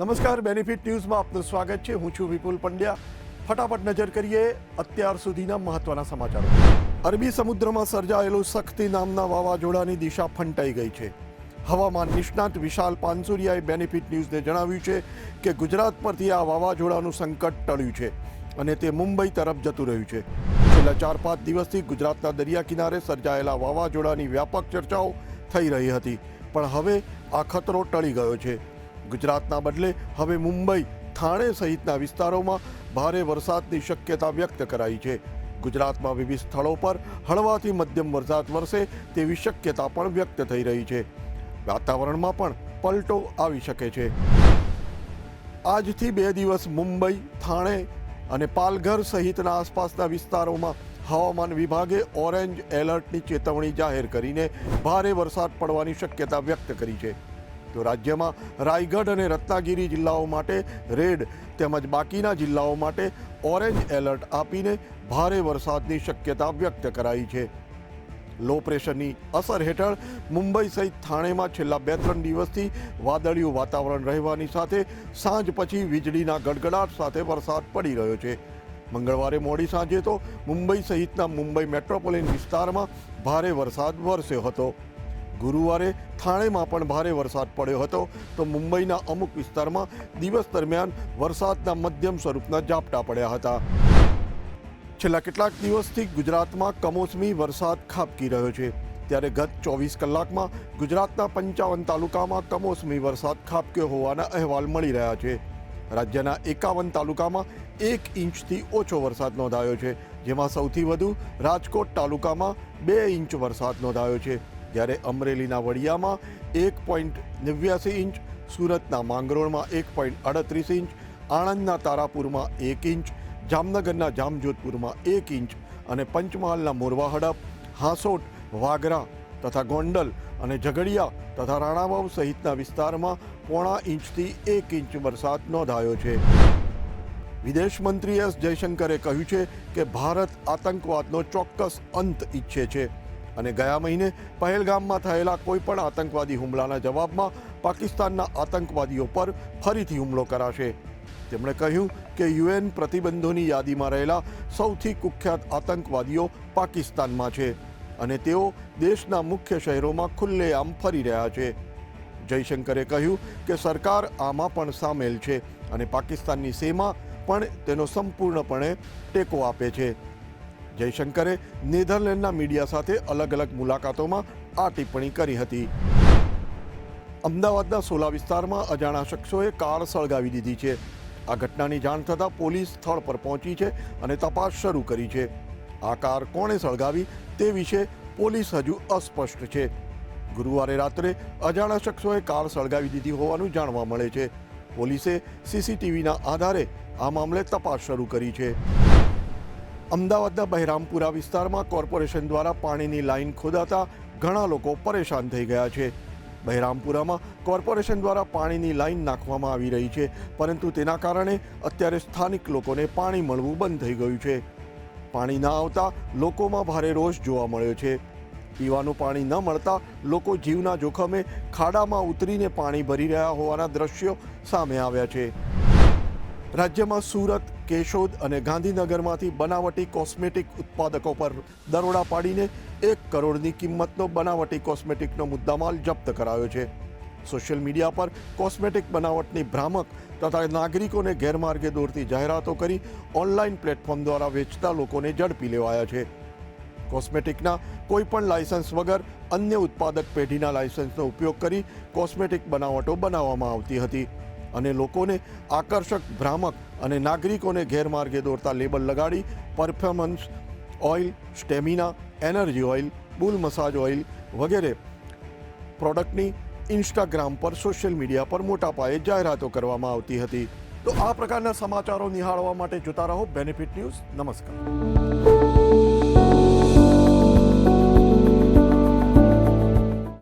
નમસ્કાર, બેનિફિટ ન્યૂઝમાં આપનું સ્વાગત છે. હું છું વિપુલ પંડ્યા. ફટાફટ નજર કરીએ અત્યાર સુધીના મહત્વના સમાચારો. અરબી સમુદ્રમાં સર્જાયેલું શક્તિ નામના વાવાઝોડાની દિશા ફંટાઈ ગઈ છે. હવામાન નિષ્ણાત વિશાલ પાનસુરિયાએ બેનિફિટ ન્યૂઝને જણાવ્યું છે કે ગુજરાત પરથી આ વાવાઝોડાનું સંકટ ટળ્યું છે અને તે મુંબઈ તરફ જતું રહ્યું છે. છેલ્લા 4-5 દિવસથી ગુજરાતના દરિયા કિનારે સર્જાયેલા વાવાઝોડાની વ્યાપક ચર્ચાઓ થઈ રહી હતી, પણ હવે આ ખતરો ટળી ગયો છે. ગુજરાતના બદલે હવે મુંબઈ, થાણે સહિતના વિસ્તારોમાં ભારે વરસાદની શક્યતા વ્યક્ત કરાઈ છે. ગુજરાતમાં વિવિધ સ્થળો પર હળવાથી મધ્યમ વરસાદ વરસે તેવી શક્યતા પણ વ્યક્ત થઈ રહી છે. વાતાવરણમાં પણ પલટો આવી શકે છે. આજથી 2 દિવસ મુંબઈ, થાણે અને પાલઘર સહિતના આસપાસના વિસ્તારોમાં હવામાન વિભાગે ઓરેન્જ એલર્ટની ચેતવણી જાહેર કરીને ભારે વરસાદ પડવાની શક્યતા વ્યક્ત કરી છે. તો રાજ્યમાં રાયગઢ અને રત્નાગીરી જિલ્લાઓ માટે રેડ તેમજ બાકીના જિલ્લાઓ માટે ઓરેન્જ એલર્ટ આપીને ભારે વરસાદની શક્યતા વ્યક્ત કરાઈ છે. લો પ્રેશરની અસર હેઠળ મુંબઈ સહિત થાણેમાં છેલ્લા 2-3 દિવસથી વાદળિયું વાતાવરણ રહેવાની સાથે સાંજ પછી વીજળીના ગડગડાટ સાથે વરસાદ પડી રહ્યો છે. મંગળવારે મોડી સાંજે તો મુંબઈ સહિતના મુંબઈ મેટ્રોપોલિટન વિસ્તારમાં ભારે વરસાદ વરસ્યો હતો. ગુરુવારે થાણેમાં પણ ભારે વરસાદ પડ્યો હતો, તો મુંબઈના અમુક વિસ્તારમાં દિવસ દરમિયાન વરસાદના મધ્યમ સ્વરૂપના ઝાપટા પડ્યા હતા. છેલ્લા કેટલાક દિવસથી ગુજરાતમાં કમોસમી વરસાદ ખાબકી રહ્યો છે, ત્યારે ગત 24 કલાકમાં ગુજરાતના 55 તાલુકામાં કમોસમી વરસાદ ખાબક્યો હોવાના અહેવાલ મળી રહ્યા છે. રાજ્યના 51 તાલુકામાં 1 ઇંચથી ઓછો વરસાદ નોંધાયો છે, જેમાં સૌથી વધુ રાજકોટ તાલુકામાં 2 ઇંચ વરસાદ નોંધાયો છે. જ્યારે અમરેલીના વડિયામાં 1.89 ઇંચ, સુરતના માંગરોળમાં 1.38 ઇંચ, આણંદના તારાપુરમાં 1 ઇંચ, જામનગરના જામજોધપુરમાં 1 ઇંચ અને પંચમહાલના મોરવા હડપ, હાંસોટ, વાગરા તથા ગોંડલ અને ઝઘડિયા તથા રાણાવાવ સહિતના વિસ્તારમાં 0.5 ઇંચથી 1 ઇંચ વરસાદ નોંધાયો છે. વિદેશ મંત્રી એસ જયશંકરે કહ્યું છે કે ભારત આતંકવાદનો ચોક્કસ અંત ઈચ્છે છે અને ગયા મહિને પહેલગામમાં થયેલા કોઈપણ આતંકવાદી હુમલાના જવાબમાં પાકિસ્તાનના આતંકવાદીઓ પર ફરીથી હુમલો કરાશે. તેમણે કહ્યું કે યુએન પ્રતિબંધોની યાદીમાં રહેલા સૌથી કુખ્યાત આતંકવાદીઓ પાકિસ્તાનમાં છે અને તેઓ દેશના મુખ્ય શહેરોમાં ખુલ્લેઆમ ફરી રહ્યા છે. જયશંકરે કહ્યું કે સરકાર આમાં પણ સામેલ છે અને પાકિસ્તાનની સેના પણ તેનો સંપૂર્ણપણે ટેકો આપે છે. જયશંકરે નેધરલેન્ડના મીડિયા સાથે અલગ અલગ મુલાકાતોમાં આ ટિપ્પણી કરી હતી. અમદાવાદના સોલા વિસ્તારમાં અજાણ્યા શખ્સોએ કાર સળગાવી દીધી છે. આ ઘટનાની જાણ થતાં પોલીસ સ્થળ પર પહોંચી છે અને તપાસ શરૂ કરી છે. આ કાર કોણે સળગાવી તે વિશે પોલીસ હજુ અસ્પષ્ટ છે. ગુરુવારે રાત્રે અજાણ્યા શખ્સોએ કાર સળગાવી દીધી હોવાનું જાણવા મળે છે. પોલીસે સીસીટીવીના આધારે આ મામલે તપાસ શરૂ કરી છે. અમદાવાદના બહેરામપુરા વિસ્તારમાં કોર્પોરેશન દ્વારા પાણીની લાઇન ખોદાતા ઘણા લોકો પરેશાન થઈ ગયા છે. બહેરામપુરામાં કોર્પોરેશન દ્વારા પાણીની લાઇન નાખવામાં આવી રહી છે, પરંતુ તેના કારણે અત્યારે સ્થાનિક લોકોને પાણી મળવું બંધ થઈ ગયું છે. પાણી ન આવતા લોકોમાં ભારે રોષ જોવા મળ્યો છે. પીવાનું પાણી ન મળતા લોકો જીવના જોખમે ખાડામાં ઉતરીને પાણી ભરી રહ્યા હોવાના દ્રશ્યો સામે આવ્યા છે. રાજ્યમાં સુરત, કેશોદ અને ગાંધીનગરમાંથી બનાવટી કોસ્મેટિક ઉત્પાદકો પર દરોડા પાડીને 1 કરોડની કિંમતનો બનાવટી કોસ્મેટિકનો મુદ્દામાલ જપ્ત કરાયો છે. સોશિયલ મીડિયા પર કોસ્મેટિક બનાવટની ભ્રામક તથા નાગરિકોને ગેરમાર્ગે દોરતી જાહેરાતો કરી ઓનલાઈન પ્લેટફોર્મ દ્વારા વેચતા લોકોને ઝડપી લેવાયા છે. કોસ્મેટિકના કોઈપણ લાયસન્સ વગર અન્ય ઉત્પાદક પેઢીના લાયસન્સનો ઉપયોગ કરી કોસ્મેટિક બનાવટો બનાવવામાં આવતી હતી અને લોકોને આકર્ષક, ભ્રામક અને નાગરિકોને ગેરમાર્ગે દોરતા લેબલ લગાડી performance oil, stamina, energy oil, bull massage oil વગેરે પ્રોડક્ટની ઇન્સ્ટાગ્રામ પર, સોશિયલ મીડિયા પર મોટા પાયે જાહેરાતો કરવામાં આવતી હતી. તો આ પ્રકારના સમાચારો નિહાળવા માટે જોતા રહો બેનિફિટ ન્યૂઝ. નમસ્કાર.